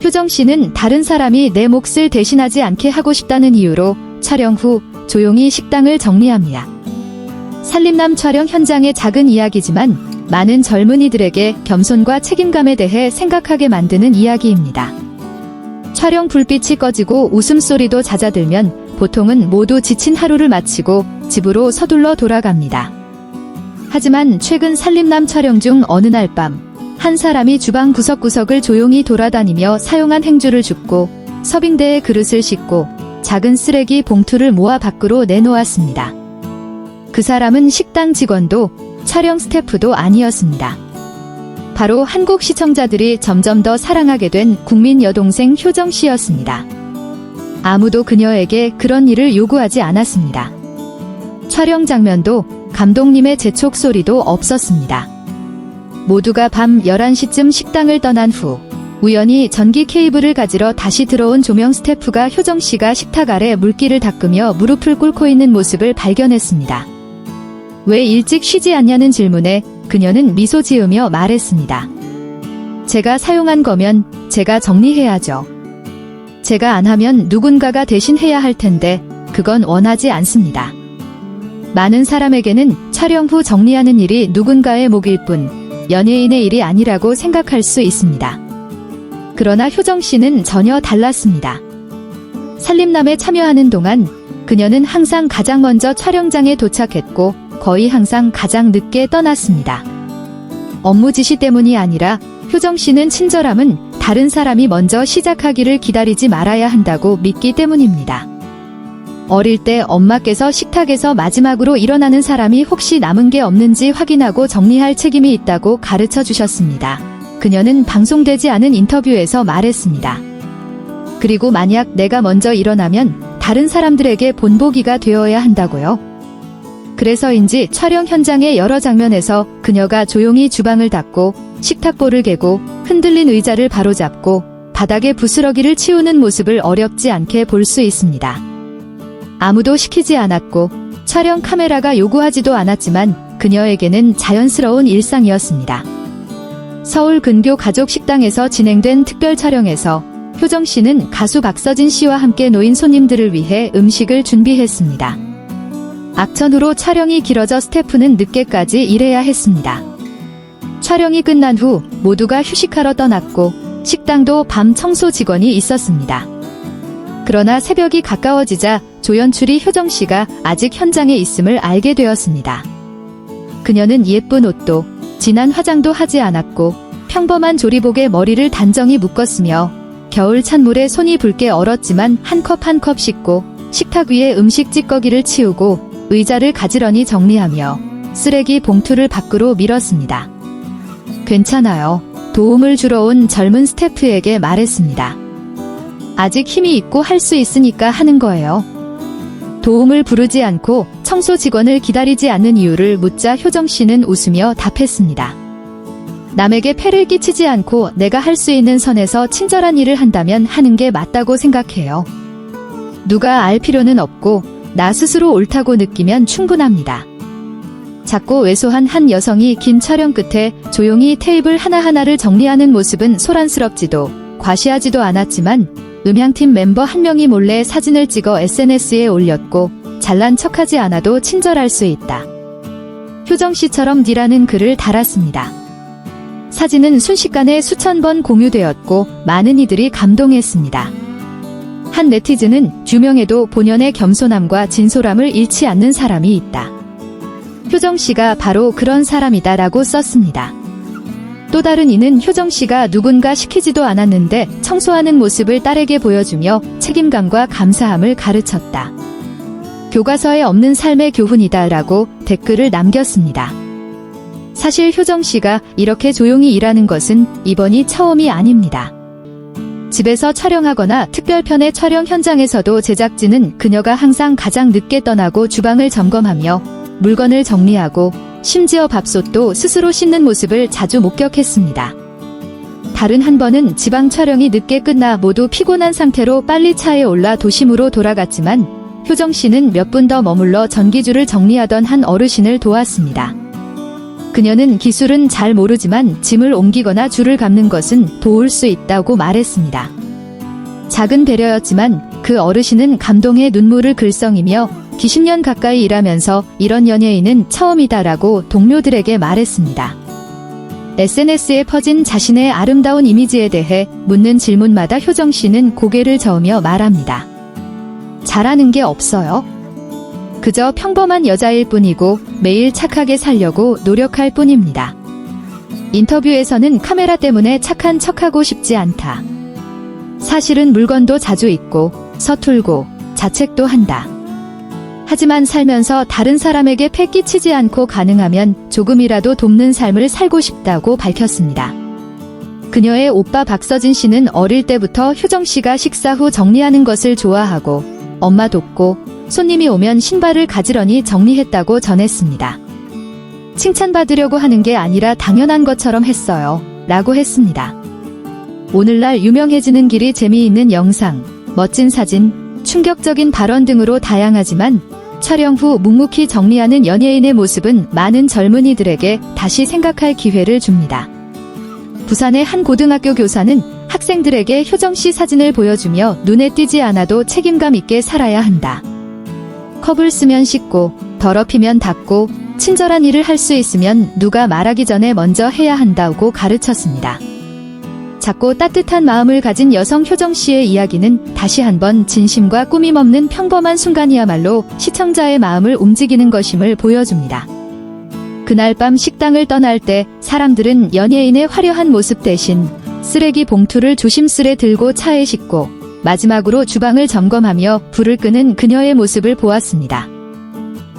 효정 씨는 다른 사람이 내 몫을 대신하지 않게 하고 싶다는 이유로 촬영 후 조용히 식당을 정리합니다. 살림남 촬영 현장의 작은 이야기지만 많은 젊은이들에게 겸손과 책임감에 대해 생각하게 만드는 이야기입니다. 촬영 불빛이 꺼지고 웃음소리도 잦아들면 보통은 모두 지친 하루를 마치고 집으로 서둘러 돌아갑니다. 하지만 최근 살림남 촬영 중 어느 날 밤 한 사람이 주방 구석구석을 조용히 돌아다니며 사용한 행주를 줍고 서빙대에 그릇을 씻고 작은 쓰레기 봉투를 모아 밖으로 내놓았습니다. 그 사람은 식당 직원도 촬영 스태프도 아니었습니다. 바로 한국 시청자들이 점점 더 사랑하게 된 국민 여동생 효정 씨였습니다. 아무도 그녀에게 그런 일을 요구하지 않았습니다. 촬영 장면도 감독님의 재촉 소리도 없었습니다. 모두가 밤 11시쯤 식당을 떠난 후 우연히 전기 케이블을 가지러 다시 들어온 조명 스태프가 효정 씨가 식탁 아래 물기를 닦으며 무릎을 꿇고 있는 모습을 발견했습니다. 왜 일찍 쉬지 않냐는 질문에 그녀는 미소 지으며 말했습니다. 제가 사용한 거면 제가 정리해야죠. 제가 안 하면 누군가가 대신 해야 할 텐데 그건 원하지 않습니다. 많은 사람에게는 촬영 후 정리하는 일이 누군가의 몫일 뿐 연예인의 일이 아니라고 생각할 수 있습니다. 그러나 효정 씨는 전혀 달랐습니다. 살림남에 참여하는 동안 그녀는 항상 가장 먼저 촬영장에 도착했고 거의 항상 가장 늦게 떠났습니다. 업무 지시 때문이 아니라 효정 씨는 친절함은 다른 사람이 먼저 시작하기를 기다리지 말아야 한다고 믿기 때문입니다. 어릴 때 엄마께서 식탁에서 마지막으로 일어나는 사람이 혹시 남은 게 없는지 확인하고 정리할 책임이 있다고 가르쳐 주셨습니다. 그녀는 방송되지 않은 인터뷰에서 말했습니다. 그리고 만약 내가 먼저 일어나면 다른 사람들에게 본보기가 되어야 한다고요. 그래서인지 촬영 현장의 여러 장면에서 그녀가 조용히 주방을 닦고 식탁볼을 개고 흔들린 의자를 바로잡고 바닥에 부스러기를 치우는 모습을 어렵지 않게 볼 수 있습니다. 아무도 시키지 않았고 촬영 카메라가 요구하지도 않았지만 그녀에게는 자연스러운 일상이었습니다. 서울 근교 가족 식당에서 진행된 특별 촬영에서 효정 씨는 가수 박서진 씨와 함께 노인 손님들을 위해 음식을 준비했습니다. 악천후로 촬영이 길어져 스태프는 늦게까지 일해야 했습니다. 촬영이 끝난 후 모두가 휴식하러 떠났고 식당도 밤 청소 직원이 있었습니다. 그러나 새벽이 가까워지자 조연출이 효정 씨가 아직 현장에 있음을 알게 되었습니다. 그녀는 예쁜 옷도 진한 화장도 하지 않았고 평범한 조리복에 머리를 단정히 묶었으며 겨울 찬물에 손이 붉게 얼었지만 한 컵 한 컵 씻고 식탁 위에 음식 찌꺼기를 치우고 의자를 가지런히 정리하며 쓰레기 봉투를 밖으로 밀었습니다. 괜찮아요. 도움을 주러 온 젊은 스태프에게 말했습니다. 아직 힘이 있고 할 수 있으니까 하는 거예요. 도움을 부르지 않고 청소 직원을 기다리지 않는 이유를 묻자 효정 씨는 웃으며 답했습니다. 남에게 폐를 끼치지 않고 내가 할 수 있는 선에서 친절한 일을 한다면 하는 게 맞다고 생각해요. 누가 알 필요는 없고 나 스스로 옳다고 느끼면 충분합니다. 작고 왜소한 한 여성이 긴 촬영 끝에 조용히 테이블 하나하나를 정리하는 모습은 소란스럽지도 과시하지도 않았지만 음향팀 멤버 한 명이 몰래 사진을 찍어 SNS에 올렸고 잘난 척하지 않아도 친절할 수 있다. 효정 씨처럼 니라는 글을 달았습니다. 사진은 순식간에 수천 번 공유되었고 많은 이들이 감동했습니다. 한 네티즌은 유명해도 본연의 겸손함과 진솔함을 잃지 않는 사람이 있다. 효정 씨가 바로 그런 사람이다 라고 썼습니다. 또 다른 이는 효정 씨가 누군가 시키지도 않았는데 청소하는 모습을 딸에게 보여주며 책임감과 감사함을 가르쳤다. 교과서에 없는 삶의 교훈이다 라고 댓글을 남겼습니다. 사실 효정 씨가 이렇게 조용히 일하는 것은 이번이 처음이 아닙니다. 집에서 촬영하거나 특별편의 촬영 현장에서도 제작진은 그녀가 항상 가장 늦게 떠나고 주방을 점검하며 물건을 정리하고 심지어 밥솥도 스스로 씻는 모습을 자주 목격했습니다. 다른 한 번은 지방 촬영이 늦게 끝나 모두 피곤한 상태로 빨리 차에 올라 도심으로 돌아갔지만 효정 씨는 몇 분 더 머물러 전기줄을 정리하던 한 어르신을 도왔습니다. 그녀는 기술은 잘 모르지만 짐을 옮기거나 줄을 감는 것은 도울 수 있다고 말했습니다. 작은 배려였지만 그 어르신은 감동의 눈물을 글썽이며 기십 년 가까이 일하면서 이런 연예인은 처음이다라고 동료들에게 말했습니다. SNS에 퍼진 자신의 아름다운 이미지에 대해 묻는 질문마다 효정 씨는 고개를 저으며 말합니다. 잘하는 게 없어요. 그저 평범한 여자일 뿐이고 매일 착하게 살려고 노력할 뿐입니다. 인터뷰에서는 카메라 때문에 착한 척하고 싶지 않다. 사실은 물건도 자주 있고 서툴고 자책도 한다. 하지만 살면서 다른 사람에게 폐 끼치지 않고 가능하면 조금이라도 돕는 삶을 살고 싶다고 밝혔습니다. 그녀의 오빠 박서진 씨는 어릴 때부터 효정 씨가 식사 후 정리하는 것을 좋아하고 엄마 돕고 손님이 오면 신발을 가지런히 정리했다고 전했습니다. 칭찬받으려고 하는 게 아니라 당연한 것처럼 했어요. 라고 했습니다. 오늘날 유명해지는 길이 재미있는 영상, 멋진 사진, 충격적인 발언 등으로 다양하지만 촬영 후 묵묵히 정리하는 연예인의 모습은 많은 젊은이들에게 다시 생각할 기회를 줍니다. 부산의 한 고등학교 교사는 학생들에게 효정 씨 사진을 보여주며 눈에 띄지 않아도 책임감 있게 살아야 한다. 컵을 쓰면 씻고, 더럽히면 닦고, 친절한 일을 할 수 있으면 누가 말하기 전에 먼저 해야 한다고 가르쳤습니다. 작고 따뜻한 마음을 가진 여성 효정 씨의 이야기는 다시 한번 진심과 꾸밈 없는 평범한 순간이야말로 시청자의 마음을 움직이는 것임을 보여줍니다. 그날 밤 식당을 떠날 때 사람들은 연예인의 화려한 모습 대신 쓰레기 봉투를 조심스레 들고 차에 싣고 마지막으로 주방을 점검하며 불을 끄는 그녀의 모습을 보았습니다.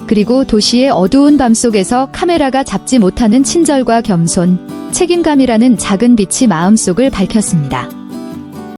그리고 도시의 어두운 밤 속에서 카메라가 잡지 못하는 친절과 겸손, 책임감이라는 작은 빛이 마음속을 밝혔습니다.